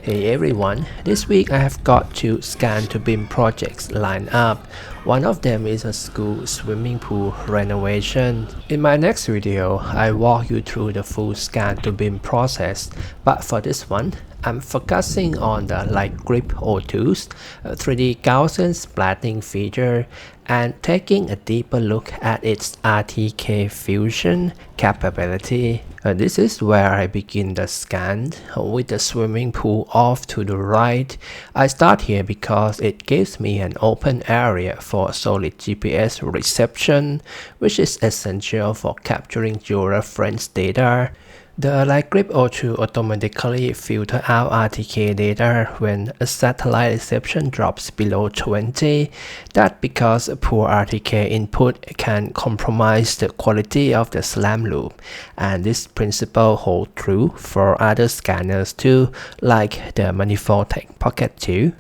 Hey everyone, this week I have got two scan to BIM projects lined up. One of them is a school swimming pool renovation. In my next video, I walk you through the full scan to BIM process, but for this one, I'm focusing on the LiGrip O2's 3D Gaussian Splatting feature and taking a deeper look at its RTK Fusion capability. This is where I begin the scan with the swimming pool off to the right. I start here because it gives me an open area for solid GPS reception, which is essential for capturing georeference data. The LiGrip O2 automatically filters out RTK data when a satellite reception drops below 20. That's because poor RTK input can compromise the quality of the SLAM loop, and this principle holds true for other scanners too, like the Manifold Tech Pocket 2.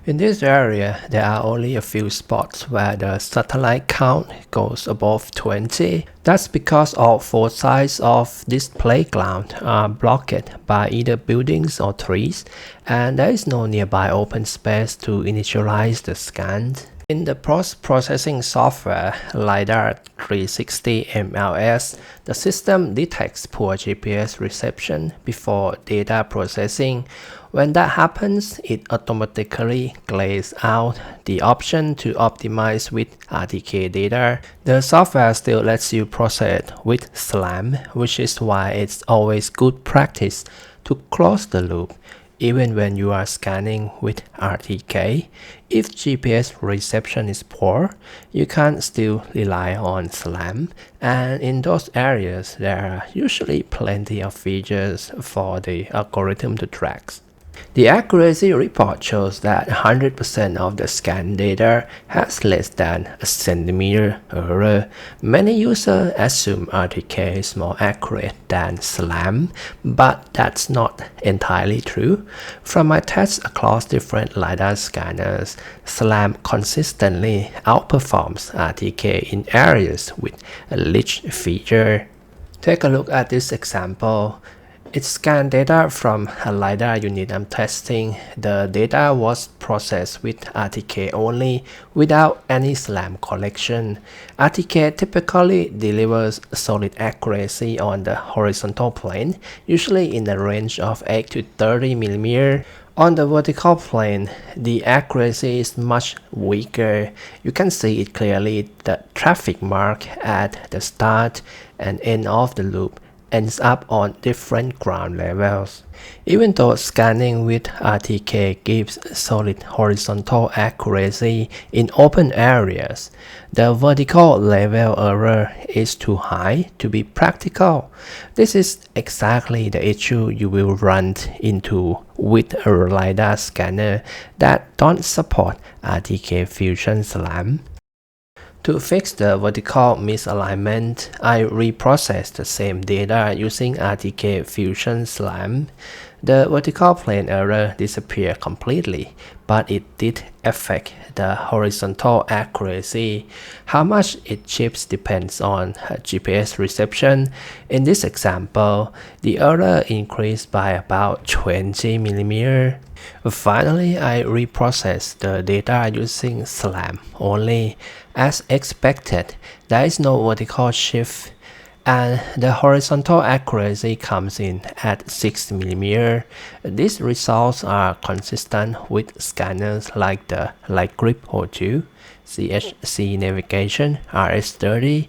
In this area, there are only a few spots where the satellite count goes above 20. That's because all four sides of this playground are blocked by either buildings or trees, and there is no nearby open space to initialize the scan. In the post-processing software LiDAR 360 MLS, the system detects poor GPS reception before data processing. When that happens, it automatically grays out the option to optimize with RTK data. The software still lets you process with SLAM, which is why it's always good practice to close the loop. Even when you are scanning with RTK, if GPS reception is poor, you can still rely on SLAM, and in those areas there are usually plenty of features for the algorithm to track. The accuracy report shows that 100% of the scan data has less than a centimeter error. Many users assume RTK is more accurate than SLAM, but that's not entirely true. From my tests across different LiDAR scanners, SLAM consistently outperforms RTK in areas with a rich feature. Take a look at this example. It scanned data from a LiDAR unit I'm testing. The data was processed with RTK only, without any SLAM collection. RTK typically delivers solid accuracy on the horizontal plane, usually in the range of 8 to 30 mm. On the vertical plane, the accuracy is much weaker. You can see it clearly. The traffic mark at the start and end of the loop ends up on different ground levels. Even though scanning with RTK gives solid horizontal accuracy in open areas, the vertical level error is too high to be practical. This is exactly the issue you will run into with a LiDAR scanner that don't support RTK Fusion SLAM. To fix the vertical misalignment, I reprocessed the same data using RTK Fusion SLAM. The vertical plane error disappeared completely, but it did affect the horizontal accuracy. How much it chips depends on GPS reception. In this example, the error increased by about 20 mm. Finally, I reprocessed the data using SLAM only. As expected, there is no vertical shift, and the horizontal accuracy comes in at 6 mm. These results are consistent with scanners like the LiGrip O2, CHC Navigation RS30,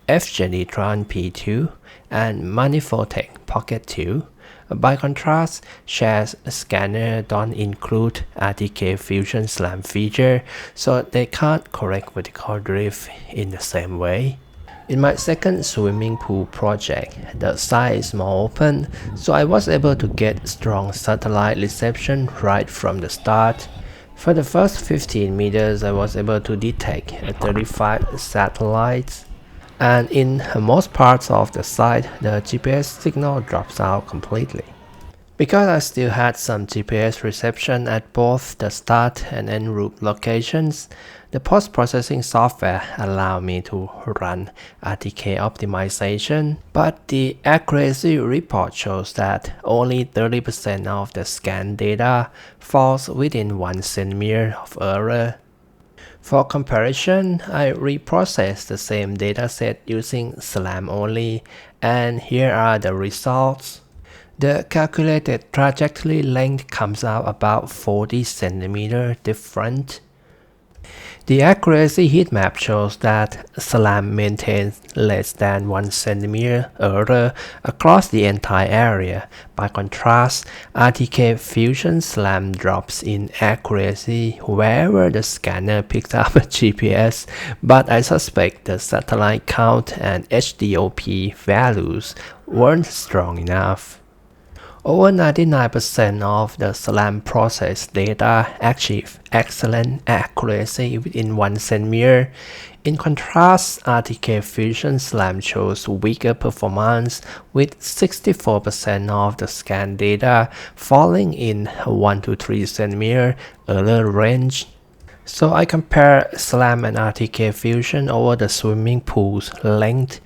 FJD P2, and Manifold Tech Pocket 2. By contrast, Shell's scanner don't include RTK Fusion SLAM feature, so they can't correct vertical drift in the same way. In my second swimming pool project, the site is more open, so I was able to get strong satellite reception right from the start. For the first 15 meters, I was able to detect 35 satellites. And in most parts of the site, the GPS signal drops out completely. Because I still had some GPS reception at both the start and end loop locations, The post-processing software allows me to run RTK optimization, but the accuracy report shows that only 30% of the scan data falls within 1 centimeter of error. For comparison, I reprocessed the same dataset using SLAM only, and here are the results. The calculated trajectory length comes out about 40 cm different. The accuracy heat map shows that SLAM maintains less than 1 cm error across the entire area. By contrast, RTK Fusion SLAM drops in accuracy wherever the scanner picks up a GPS, but I suspect the satellite count and HDOP values weren't strong enough. Over 99% of the SLAM processed data achieve excellent accuracy within 1 centimeter. In contrast, RTK Fusion SLAM shows weaker performance with 64% of the scan data falling in 1 to 3 centimeter error range. So I compare SLAM and RTK Fusion over the swimming pool's length.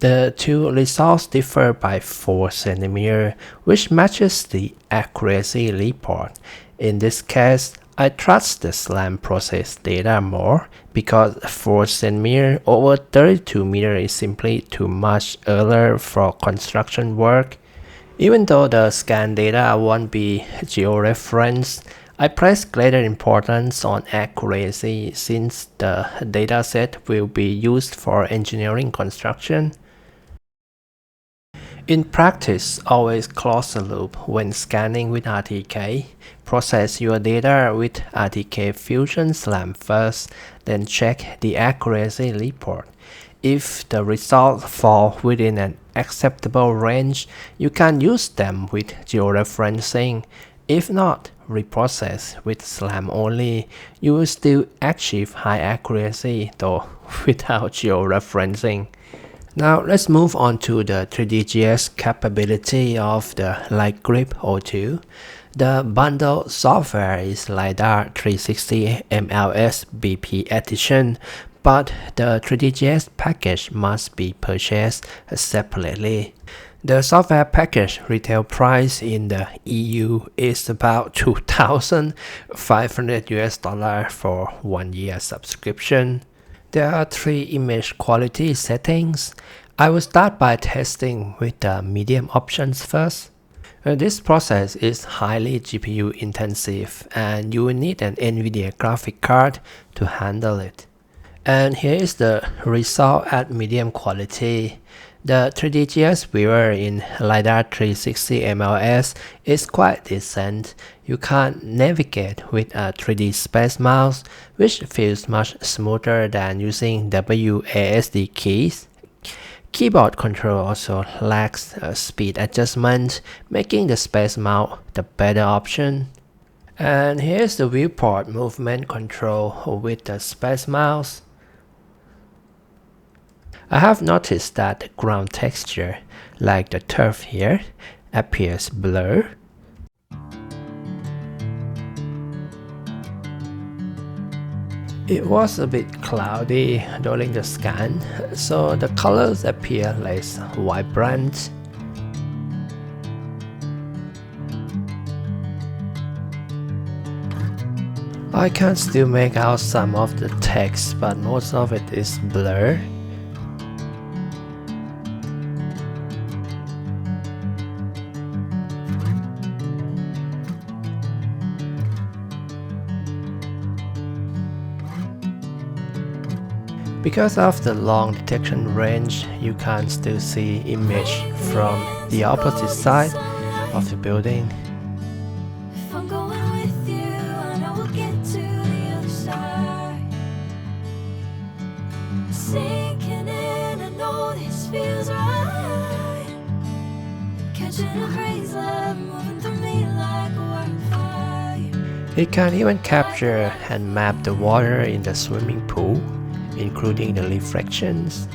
The two results differ by 4 cm, which matches the accuracy report. In this case, I trust the SLAM process data more because 4 cm over 32 meters is simply too much error for construction work. Even though the scan data won't be georeferenced, I place greater importance on accuracy since the dataset will be used for engineering construction. In practice, always close the loop when scanning with RTK. Process your data with RTK Fusion SLAM first, then check the accuracy report. If the results fall within an acceptable range, you can use them with georeferencing. If not, reprocess with SLAM only. You will still achieve high accuracy, though without georeferencing. Now let's move on to the 3DGS capability of the LiGrip O2. The bundled software is LiDAR 360 MLS BP Edition, but the 3DGS package must be purchased separately. The software package retail price in the EU is about $2,500 for 1 year subscription. There are 3 image quality settings. I will start by testing with the medium options first. This process is highly GPU intensive and you will need an NVIDIA graphic card to handle it. And here is the result at medium quality. The 3DGS viewer in LiDAR 360 MLS is quite decent. You can't navigate with a 3D space mouse, which feels much smoother than using WASD keys. Keyboard control also lacks speed adjustment, making the space mouse the better option. And here's the viewport movement control with the space mouse. I have noticed that the ground texture, like the turf here, appears blurred. It was a bit cloudy during the scan, so the colors appear less vibrant. I can still make out some of the text, but most of it is blurred. Because of the long detection range, you can still see image from the opposite side of the building. If I'm going with you, I know we'll get to the other side. Sinking in, I know this feels right. Catching a breeze, love moving through me like a wildfire. It can even capture and map the water in the swimming pool, including the reflections.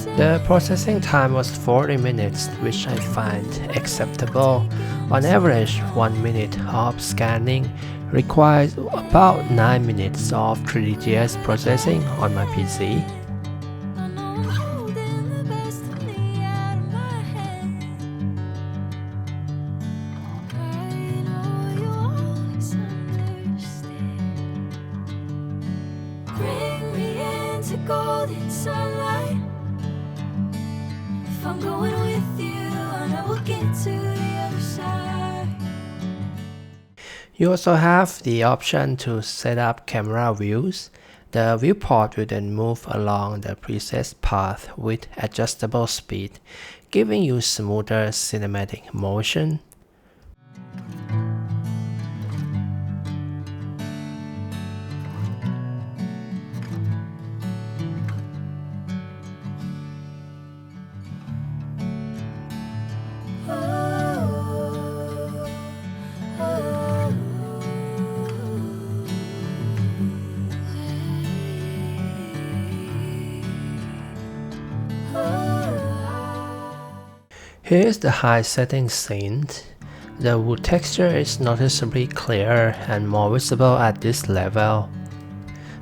The processing time was 40 minutes, which I find acceptable. On average, 1 minute of scanning requires about 9 minutes of 3D processing on my PC. I know I'm holding the best of me out of my head. I know you always understand. Bring me into golden sunlight. If I'm going with you, I know we'll get to the other side. You also have the option to set up camera views. The viewport will then move along the preset path with adjustable speed, giving you smoother cinematic motion. Here's the high setting scene. The wood texture is noticeably clearer and more visible at this level.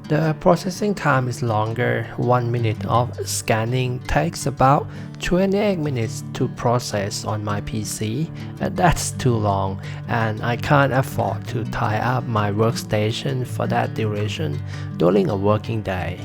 The processing time is longer. 1 minute of scanning takes about 28 minutes to process on my PC, and that's too long, and I can't afford to tie up my workstation for that duration during a working day.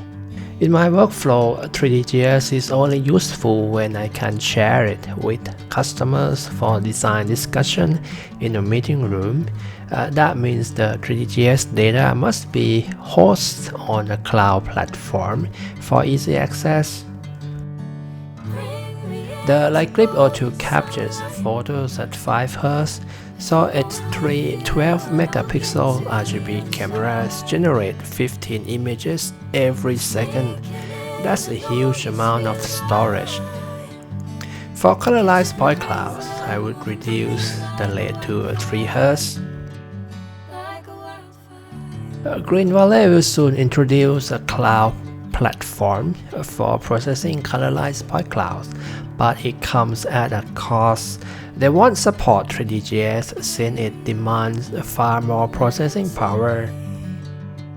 In my workflow, 3D is only useful when I can share it with customers for design discussion in a meeting room. That means the 3D data must be hosted on a cloud platform for easy access. The LiGrip O2 captures photos at 5 Hz, so its three 12 megapixel RGB cameras generate 15 images every second. That's a huge amount of storage. For colorized point clouds, I would reduce the rate to 3 Hz. Green Valley will soon introduce a cloud platform for processing colorized point clouds, but it comes at a cost. They won't support 3D since it demands far more processing power.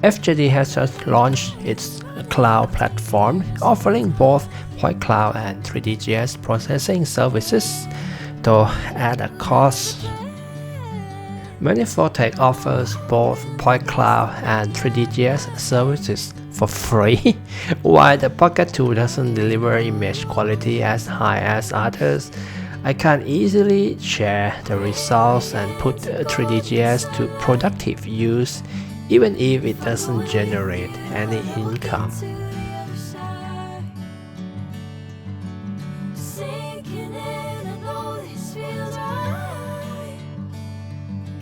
FJD has just launched its cloud platform, offering both point cloud and 3D processing services, though at a cost. Manifold Tech offers both point cloud and 3D services for free, while the Pocket 2 doesn't deliver image quality as high as others. I can easily share the results and put 3D to productive use, even if it doesn't generate any income.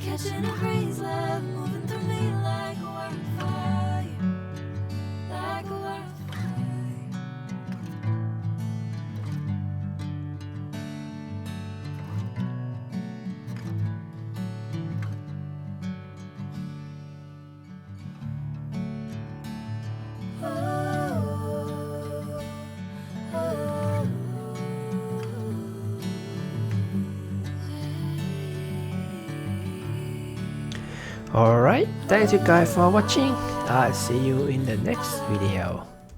Catching a breeze, love moving through me like a wildfire, like a wildfire. Alright, thanks you guys for watching. I'll see you in the next video.